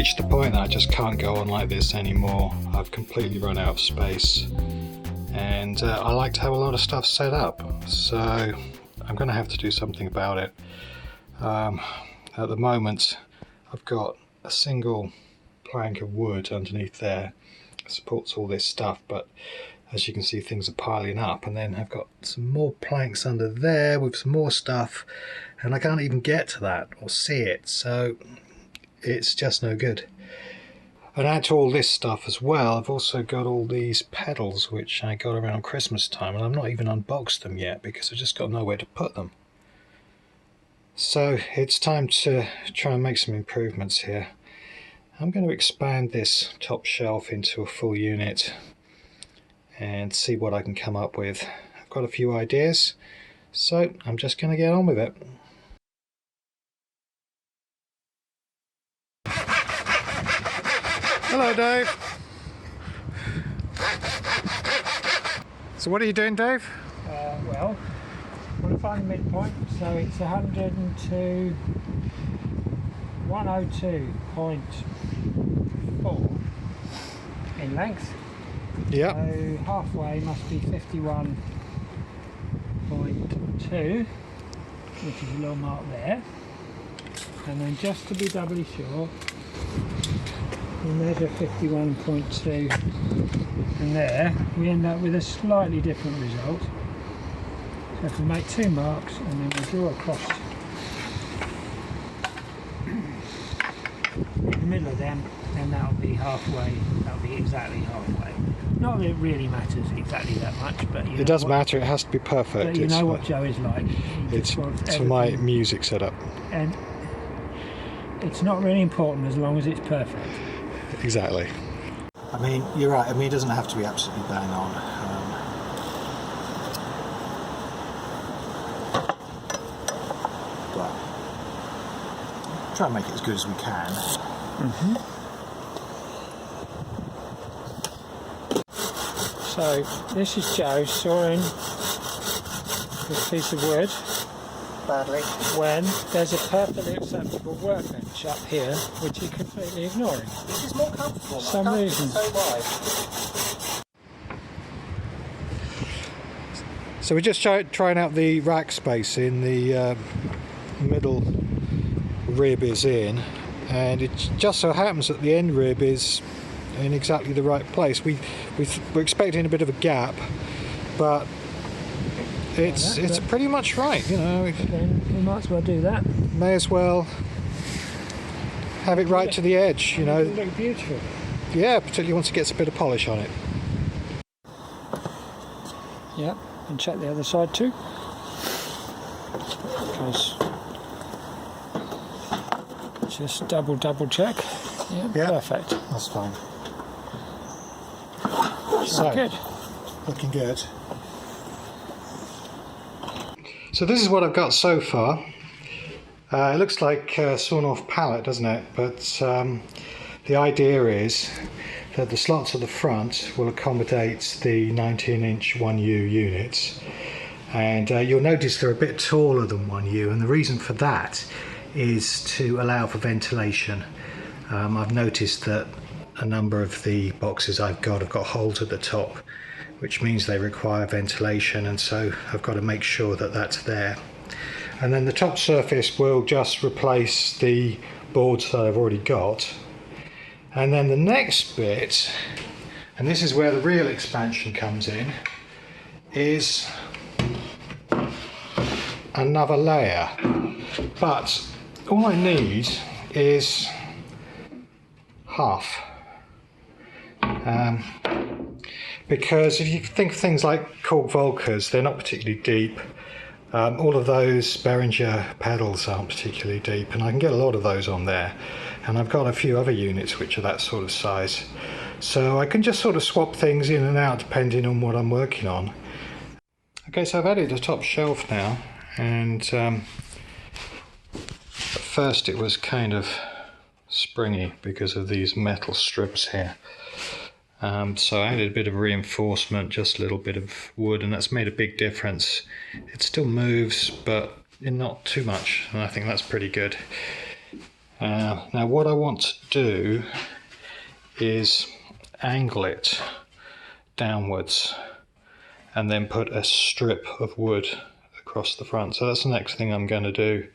reached the point that I just can't go on like this anymore. I've completely run out of space, and I like to have a lot of stuff set up, so I'm going to have to do something about it. At the moment I've got a single plank of wood underneath there that supports all this stuff, but as you can see, things are piling up, and then I've got some more planks under there with some more stuff, and I can't even get to that or see it, so it's just no good. And add to all this stuff as well, I've also got all these pedals which I got around Christmas time, and I've not even unboxed them yet because I've just got nowhere to put them. So it's time to try and make some improvements here. I'm going to expand this top shelf into a full unit and see what I can come up with. I've got a few ideas, so I'm just going to get on with it. Hello, Dave. So what are you doing, Dave? Well, I want to find the midpoint, so it's 102.4 in length. Yeah. So halfway must be 51.2, which is a little mark there. And then just to be doubly sure, we measure 51.2, and there we end up with a slightly different result. So if we make two marks and then we draw across in the middle of them, then that'll be halfway, that'll be exactly halfway. Not that it really matters exactly that much, but it does matter, it has to be perfect. But you know what Joe is like. It's for my music setup. And it's not really important as long as it's perfect. Exactly. I mean, you're right, I mean, it doesn't have to be absolutely bang on. But try and make it as good as we can. So this is Joe sawing this piece of wood Badly. when there's a perfectly acceptable workbench up here which you're completely ignoring. This is more comfortable. For some reason. So we're just trying out the rack space in the middle rib is in, and it just so happens that the end rib is in exactly the right place. We're expecting a bit of a gap, but it's pretty much right, you know. Then we might as well do that. May as well have it right to the edge, you know. It'll look beautiful. Yeah, particularly once it gets a bit of polish on it. Yeah, and check the other side too. Because just double check. Yeah, perfect. That's fine. So good. Looking good. So this is what I've got so far. It looks like a sawn off pallet, doesn't it? But the idea is that the slots at the front will accommodate the 19-inch 1U units, and you'll notice they're a bit taller than 1U, and the reason for that is to allow for ventilation. I've noticed that a number of the boxes I've got have got holes at the top, which means they require ventilation, and so I've got to make sure that that's there. And then the top surface will just replace the boards that I've already got. And then the next bit, and this is where the real expansion comes in, is another layer. But all I need is half. Because if you think of things like cork Volkers, they're not particularly deep. All of those Behringer pedals aren't particularly deep, and I can get a lot of those on there. And I've got a few other units which are that sort of size. So I can just sort of swap things in and out depending on what I'm working on. Okay, so I've added a top shelf now, and at first it was kind of springy because of these metal strips here. So I added a bit of reinforcement, just a little bit of wood, and that's made a big difference. It still moves, but not too much, and I think that's pretty good. Now what I want to do is angle it downwards and then put a strip of wood across the front. So that's the next thing I'm going to do.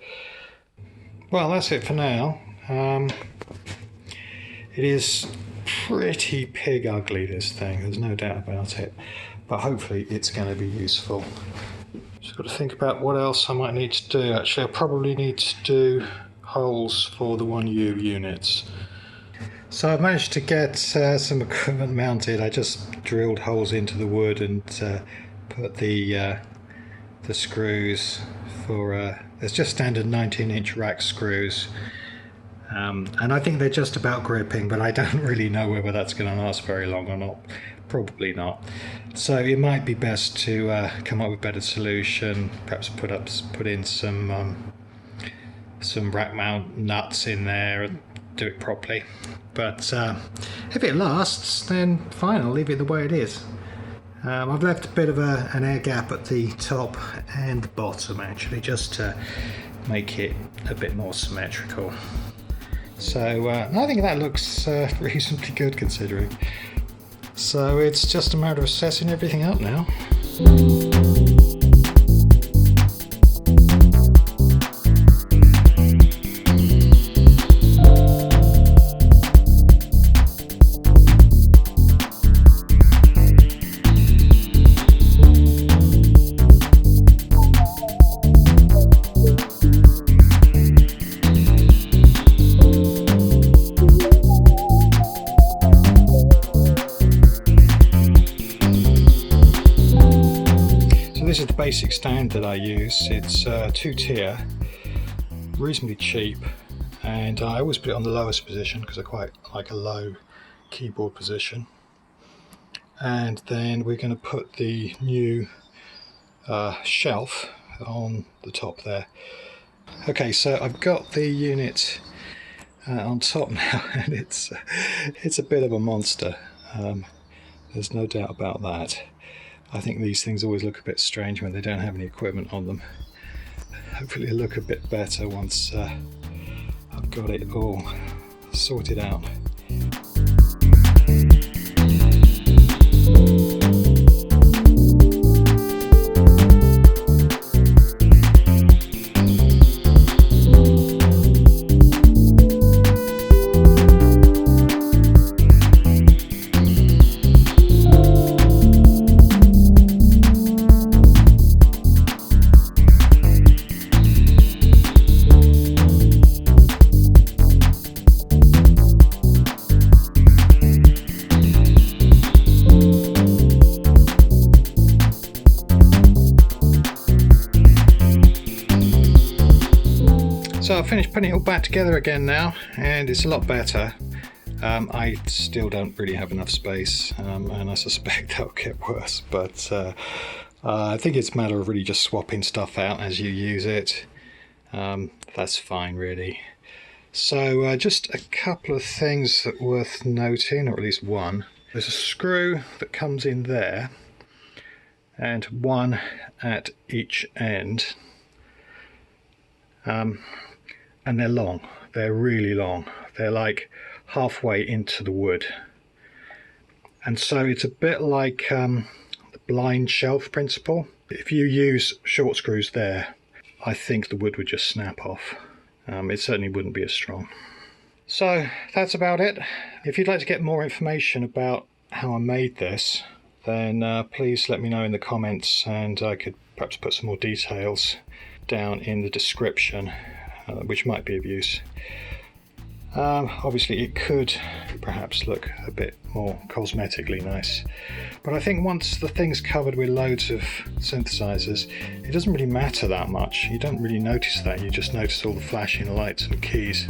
Well, that's it for now. It is pretty pig ugly, this thing, there's no doubt about it, but hopefully it's going to be useful. Just got to think about what else I might need to do. Actually, I probably need to do holes for the 1U units. So I've managed to get some equipment mounted. I just drilled holes into the wood and put the screws for there's just standard 19-inch rack screws, and I think they're just about gripping, but I don't really know whether that's going to last very long or not. Probably not. So it might be best to come up with a better solution, perhaps put in some rack mount nuts in there and do it properly. But if it lasts, then fine, I'll leave it the way it is. I've left a bit of an air gap at the top and the bottom, actually, just to make it a bit more symmetrical. So I think that looks reasonably good considering. So it's just a matter of setting everything up now. This is the basic stand that I use. It's 2-tier, reasonably cheap, and I always put it on the lowest position because I quite like a low keyboard position. And then we're going to put the new shelf on the top there. Okay, so I've got the unit on top now, and it's a bit of a monster. There's no doubt about that. I think these things always look a bit strange when they don't have any equipment on them. Hopefully it'll look a bit better once I've got it all sorted out. So I've finished putting it all back together again now, and it's a lot better. I still don't really have enough space, and I suspect that'll get worse, but I think it's a matter of really just swapping stuff out as you use it. That's fine, really. So just a couple of things that are worth noting, or at least one. There's a screw that comes in there, and one at each end. And they're long, they're really long. They're like halfway into the wood. And so it's a bit like the blind shelf principle. If you use short screws there, I think the wood would just snap off. It certainly wouldn't be as strong. So that's about it. If you'd like to get more information about how I made this, then please let me know in the comments, and I could perhaps put some more details down in the description, which might be of use. Obviously it could perhaps look a bit more cosmetically nice, but I think once the thing's covered with loads of synthesizers, it doesn't really matter that much. You don't really notice that, you just notice all the flashing lights and keys.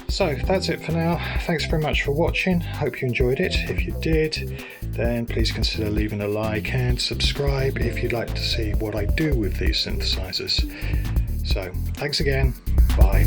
So that's it for now. Thanks very much for watching. Hope you enjoyed it. If you did, then please consider leaving a like and subscribe if you'd like to see what I do with these synthesizers. So thanks again. Bye.